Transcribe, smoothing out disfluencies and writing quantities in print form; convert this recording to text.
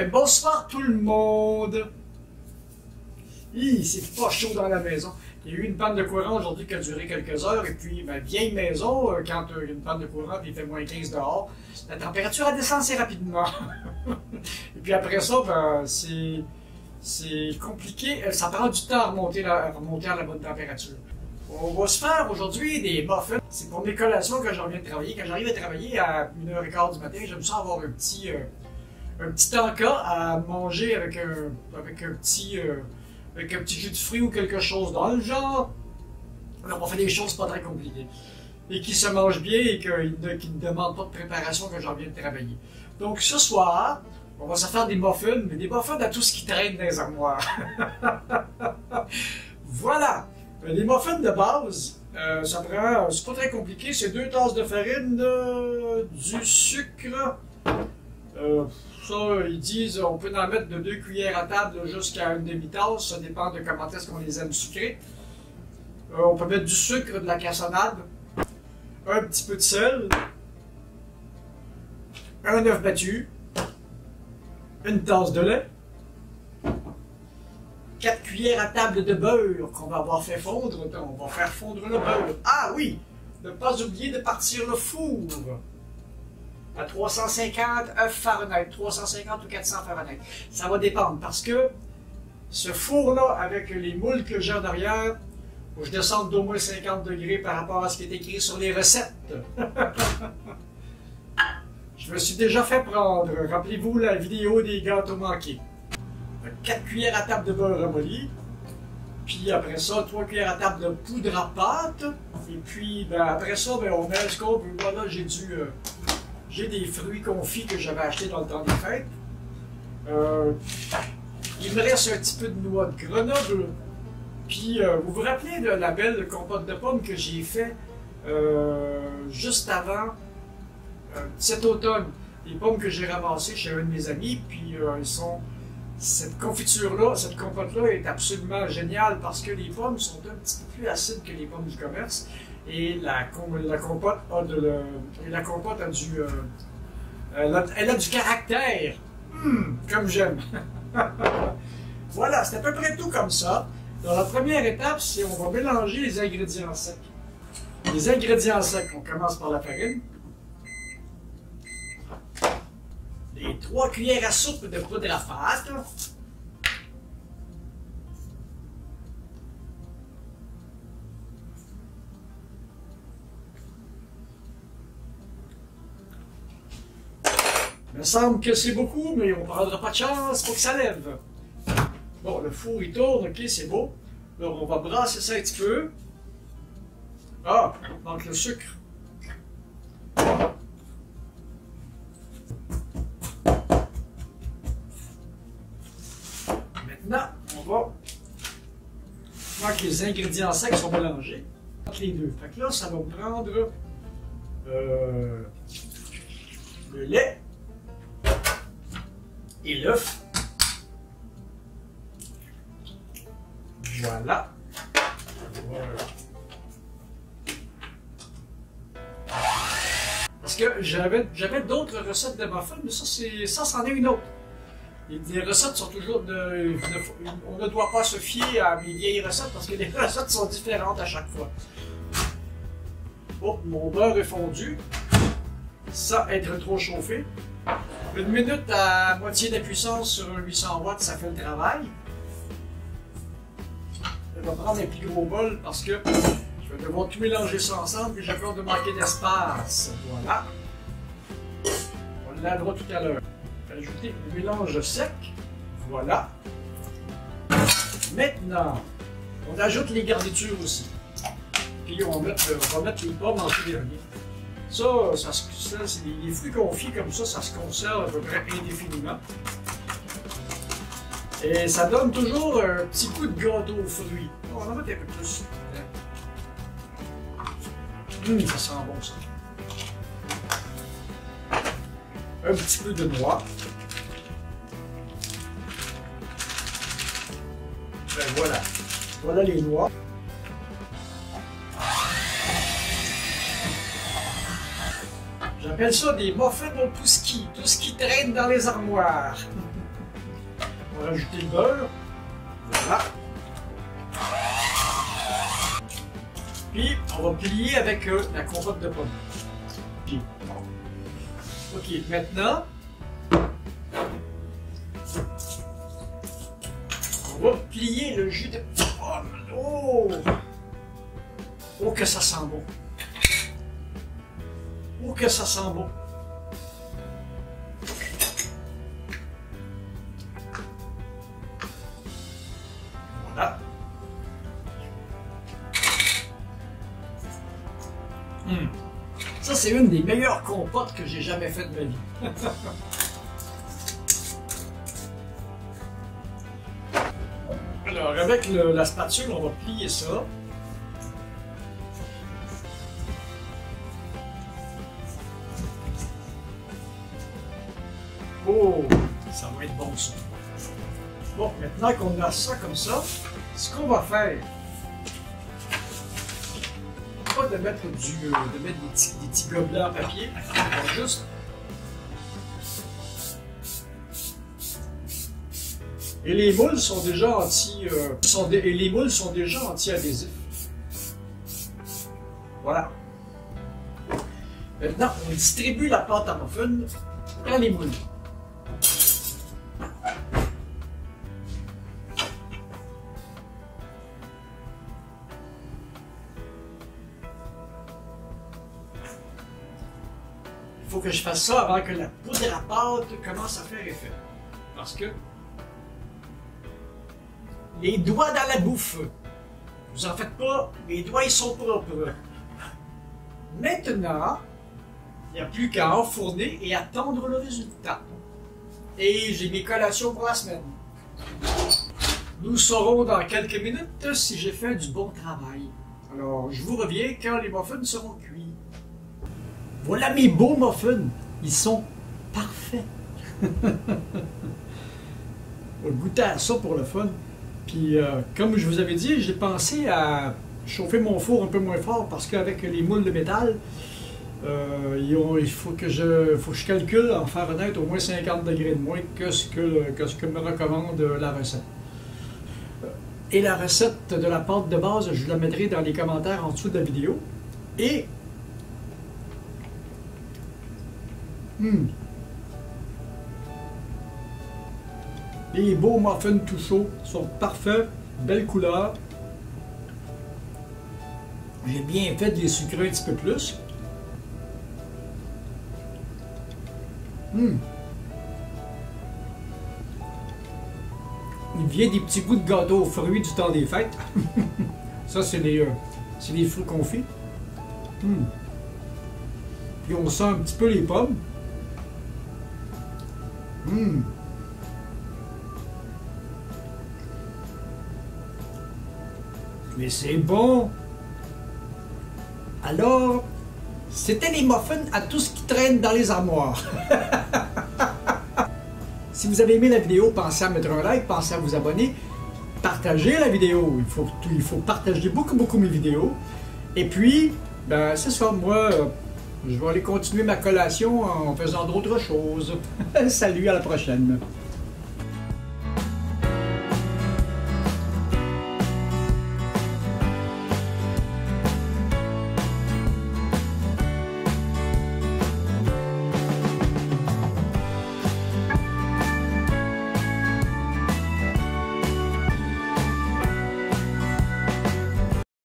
Bonsoir tout le monde! C'est pas chaud dans la maison. Il y a eu une panne de courant aujourd'hui qui a duré quelques heures, et puis ma vieille maison, quand il y a une panne de courant et il fait moins 15 dehors, la température elle descend assez rapidement. Et puis après ça, c'est compliqué, ça prend du temps à remonter à la bonne température. On va se faire aujourd'hui des muffins. C'est pour mes collations que je reviens de travailler. Quand j'arrive à travailler à 1h15 du matin, j'aime ça avoir un petit encas à manger avec un petit jus de fruits ou quelque chose dans le genre. Alors, on fait des choses pas très compliquées. Et qui se mangent bien et qui ne demandent pas de préparation quand j'en viens de travailler. Donc ce soir, on va se faire des muffins, mais des muffins à tout ce qui traîne dans les armoires. Voilà! Les muffins de base, c'est pas très compliqué, c'est 2 tasses de farine, du sucre. Ça, ils disent on peut en mettre de 2 cuillères à table jusqu'à une demi-tasse, ça dépend de comment est-ce qu'on les aime sucrés. On peut mettre du sucre, de la cassonade, un petit peu de sel, un œuf battu, une tasse de lait, 4 cuillères à table de beurre qu'on va avoir fait fondre. On va faire fondre le beurre. Ah oui! Ne pas oublier de partir le four à 350 Fahrenheit, 350 ou 400 Fahrenheit. Ça va dépendre parce que ce four-là, avec les moules que j'ai en arrière, faut que je descende d'au moins 50 degrés par rapport à ce qui est écrit sur les recettes. Je me suis déjà fait prendre. Rappelez-vous la vidéo des gâteaux manqués. 4 cuillères à table de beurre ramolli, puis après ça, 3 cuillères à table de poudre à pâte, et puis après ça, on met ce qu'on veut. Voilà, j'ai des fruits confits que j'avais achetés dans le temps des fêtes. Il me reste un petit peu de noix de Grenoble, puis vous vous rappelez de la belle compote de pommes que j'ai fait juste avant cet automne, les pommes que j'ai ramassées chez un de mes amis, puis cette confiture-là, cette compote-là est absolument géniale parce que les pommes sont un petit peu plus acides que les pommes du commerce et la compote a du caractère, comme j'aime. Voilà, c'est à peu près tout comme ça. Dans la première étape, c'est on va mélanger les ingrédients secs. Les ingrédients secs, on commence par la farine. Les 3 cuillères à soupe de poudre à pâte. Il me semble que c'est beaucoup, mais on ne prendra pas de chance pour que ça lève. Bon, le four il tourne, ok, c'est beau. Alors on va brasser ça un petit peu. Ah, il manque le sucre. Maintenant, voir que les ingrédients secs sont mélangés entre les deux. Fait que là, ça va prendre le lait et l'œuf. Voilà. Parce que j'avais d'autres recettes de muffins, mais ça c'en est une autre. Les recettes sont toujours on ne doit pas se fier à mes vieilles recettes parce que les recettes sont différentes à chaque fois. Oh, mon beurre est fondu. Ça, être trop chauffé. 1 minute à moitié de puissance sur un 800 watts, ça fait le travail. Je vais prendre un plus gros bol parce que je vais devoir tout mélanger ça ensemble et j'ai peur de manquer d'espace. Voilà. On l'adra tout à l'heure. Ajouter le mélange sec. Voilà. Maintenant, on ajoute les garnitures aussi. Puis on va mettre les pommes en tout dernier. Ça c'est des fruits confits comme ça se conserve à peu près indéfiniment. Et ça donne toujours un petit coup de gâteau aux fruits. On va en mettre un peu plus. Ça sent bon ça. Un petit peu de noix. Ben voilà. Voilà les noix. J'appelle ça des muffins au tout ce qui traîne dans les armoires. On va rajouter le beurre. Voilà. Puis, on va plier avec la compote de pommes. Puis, ok, maintenant, on va plier le jus de pomme. Oh! Oh, que ça sent bon! Oh, que ça sent bon! Voilà. Ça, c'est une des meilleures compotes que j'ai jamais faites de ma vie. Alors, avec la spatule, on va plier ça. Oh, ça va être bon ça. Bon, maintenant qu'on a ça comme ça, ce qu'on va faire, pas de mettre des petits gobelets en papier, on va juste et les moules sont déjà anti-adhésifs. Voilà. Maintenant, on distribue la pâte à muffin dans les moules. Il faut que je fasse ça avant que la poudre à pâte commence à faire effet. Parce que les doigts dans la bouffe, vous en faites pas, les doigts ils sont propres. Maintenant, il n'y a plus qu'à enfourner et attendre le résultat. Et j'ai mes collations pour la semaine. Nous saurons dans quelques minutes si j'ai fait du bon travail. Alors, je vous reviens quand les muffins seront cuits. Voilà mes beaux muffins. Ils sont parfaits. On va goûter à ça pour le fun. Puis, comme je vous avais dit, j'ai pensé à chauffer mon four un peu moins fort parce qu'avec les moules de métal, il faut que je calcule en Fahrenheit au moins 50 degrés de moins que ce que me recommande la recette. Et la recette de la pâte de base, je vous la mettrai dans les commentaires en dessous de la vidéo. Et les beaux muffins tout chauds sont parfaits, belle couleur. J'ai bien fait de les sucrer un petit peu plus. Il vient des petits bouts de gâteau aux fruits du temps des fêtes. Ça, c'est les fruits confits. Puis on sent un petit peu les pommes. Mais c'est bon! Alors, c'était les muffins à tout ce qui traîne dans les armoires. Si vous avez aimé la vidéo, pensez à mettre un like, pensez à vous abonner, partagez la vidéo. Il faut partager beaucoup mes vidéos. Et puis, ben, c'est ça, moi, je vais aller continuer ma collation en faisant d'autres choses. Salut, à la prochaine!